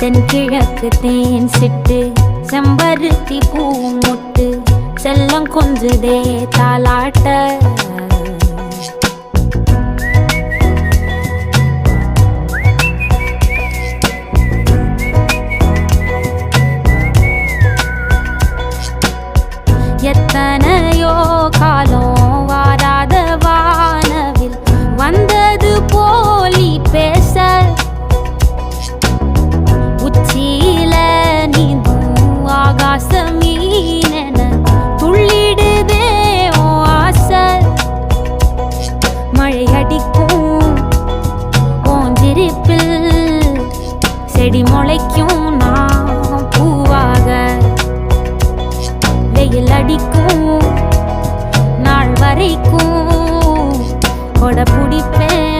தென்கிழக்கு தேன் சிட்டு செம்பருத்தி பூ முட்டு செல்லம் கொஞ்சுதே தாலாட்ட எத்தனையோ காலம் வாராத வானவில் வந்தது போலி பேச உச்சியில நீந்தும் ஆகாச மீனென துள்ளிடுதே ஓ ஆசை மழை அடிக்கும் ஓஞ்சிருப்பில் செடி முளைக்கும் நான் பூவாக வெயில் அடிக்கும் நாள் வரைக்கும் கொடை பிடிப்பேன்